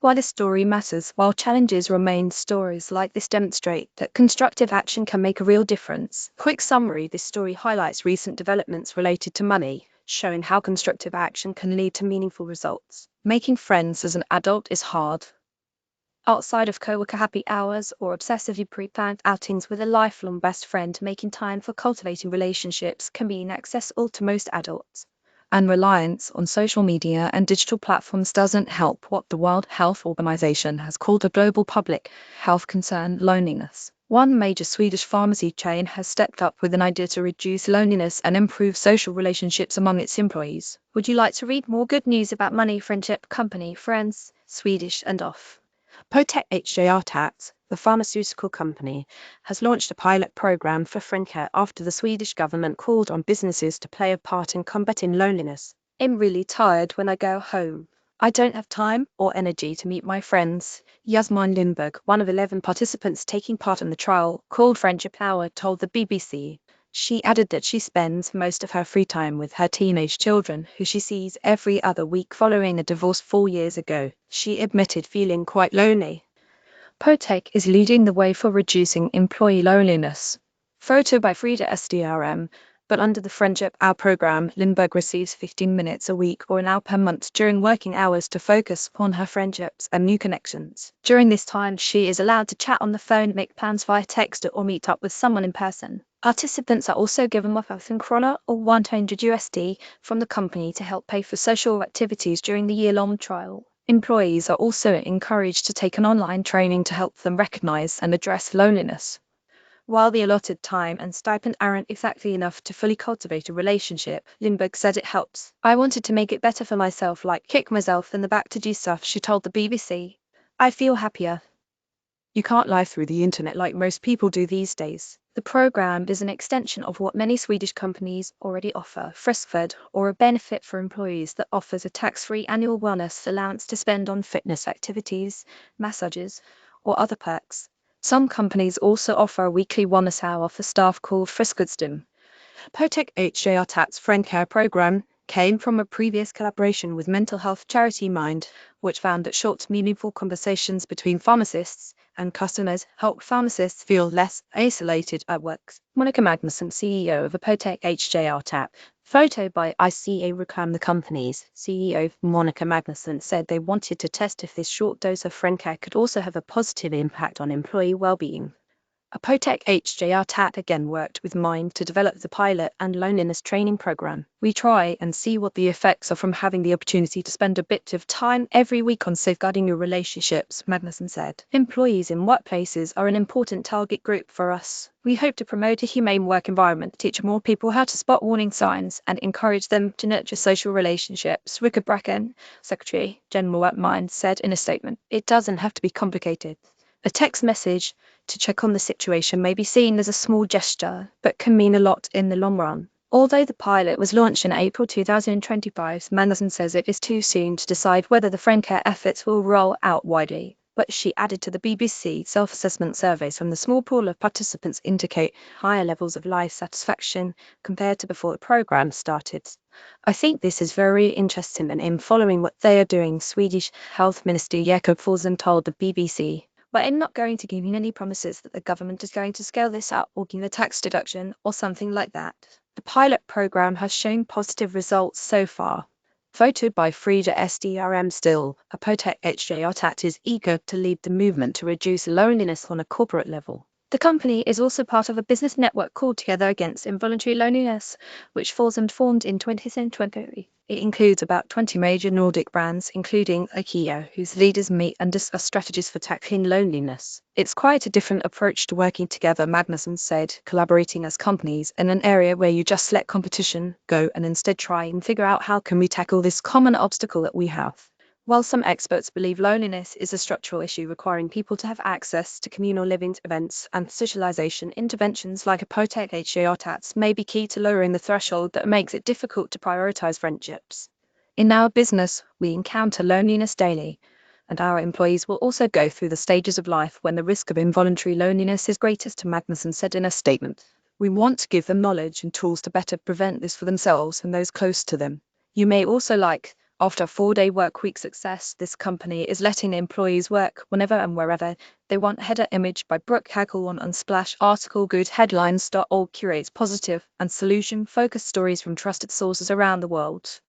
Why this story matters. While challenges remain, stories like this demonstrate that constructive action can make a real difference. Quick summary: this story highlights recent developments related to money, showing how constructive action can lead to meaningful results. Making friends as an adult is hard. Outside of coworker happy hours or obsessively pre-planned outings with a lifelong best friend, making time for cultivating relationships can be inaccessible to most adults. And reliance on social media and digital platforms doesn't help what the World Health Organization has called a global public health concern: loneliness. One major Swedish pharmacy chain has stepped up with an idea to reduce loneliness and improve social relationships among its employees. Would you like to read more good news about money, friendship, company, friends, Swedish and off? Potec HJR the pharmaceutical company, has launched a pilot program for friend care after the Swedish government called on businesses to play a part in combating loneliness. I'm really tired when I go home. I don't have time or energy to meet my friends. Yasmin Lindberg, one of 11 participants taking part in the trial, called Friendship Hour, told the BBC. She added that she spends most of her free time with her teenage children, who she sees every other week following a divorce 4 years ago. She admitted feeling quite lonely. Potec is leading the way for reducing employee loneliness. Photo by Frida SDRM. But under the Friendship Hour program, Lindberg receives 15 minutes a week or an hour per month during working hours to focus on her friendships and new connections. During this time, she is allowed to chat on the phone, make plans via text, or meet up with someone in person. Participants are also given 1,000 krona or $100 from the company to help pay for social activities during the year-long trial. Employees are also encouraged to take an online training to help them recognize and address loneliness. While the allotted time and stipend aren't exactly enough to fully cultivate a relationship, Lindberg said it helps. I wanted to make it better for myself, like kick myself in the back to do stuff, she told the BBC. I feel happier. You can't lie through the internet like most people do these days. The program is an extension of what many Swedish companies already offer: Friskfed, or a benefit for employees that offers a tax-free annual wellness allowance to spend on fitness activities, massages, or other perks. Some companies also offer a weekly wellness hour for staff called Friskfedstim. Potec HJR friend care program came from a previous collaboration with mental health charity Mind, which found that short, meaningful conversations between pharmacists and customers help pharmacists feel less isolated at work. Monica Magnusson, CEO of Apotec HJR. Photo by ICA Reclam. The company's CEO, Monica Magnusson, said they wanted to test if this short dose of friend care could also have a positive impact on employee well-being. Apotec HJR again worked with Mind to develop the pilot and loneliness training program. We try and see what the effects are from having the opportunity to spend a bit of time every week on safeguarding your relationships, Magnuson said. Employees in workplaces are an important target group for us. We hope to promote a humane work environment, teach more people how to spot warning signs, and encourage them to nurture social relationships, Rickard Bracken, Secretary General at Mind, said in a statement. It doesn't have to be complicated. A text message to check on the situation may be seen as a small gesture, but can mean a lot in the long run. Although the pilot was launched in April 2025, Manderson says it is too soon to decide whether the friend care efforts will roll out widely. But she added to the BBC, self-assessment surveys from the small pool of participants indicate higher levels of life satisfaction compared to before the program started. I think this is very interesting and in following what they are doing, Swedish Health Minister Jakob Forssell told the BBC. But I'm not going to give you any promises that the government is going to scale this up or give a tax deduction or something like that. The pilot program has shown positive results so far. Voted by Frida SDRM. Still, Apotec HJR is eager to lead the movement to reduce loneliness on a corporate level. The company is also part of a business network called Together Against Involuntary Loneliness, which Forssell formed in 2020. It includes about 20 major Nordic brands, including IKEA, whose leaders meet and discuss strategies for tackling loneliness. It's quite a different approach to working together, Magnuson said, collaborating as companies in an area where you just let competition go and instead try and figure out how can we tackle this common obstacle that we have. While some experts believe loneliness is a structural issue requiring people to have access to communal living events and socialization, interventions like Apotec HJR may be key to lowering the threshold that makes it difficult to prioritize friendships. In our business, we encounter loneliness daily, and our employees will also go through the stages of life when the risk of involuntary loneliness is greatest, Magnuson said in a statement. We want to give them knowledge and tools to better prevent this for themselves and those close to them. You may also like After a 4-day workweek success, this company is letting employees work whenever and wherever they want. Header image by Brooke Hagel on Unsplash. Article goodheadlines.org curates positive and solution-focused stories from trusted sources around the world.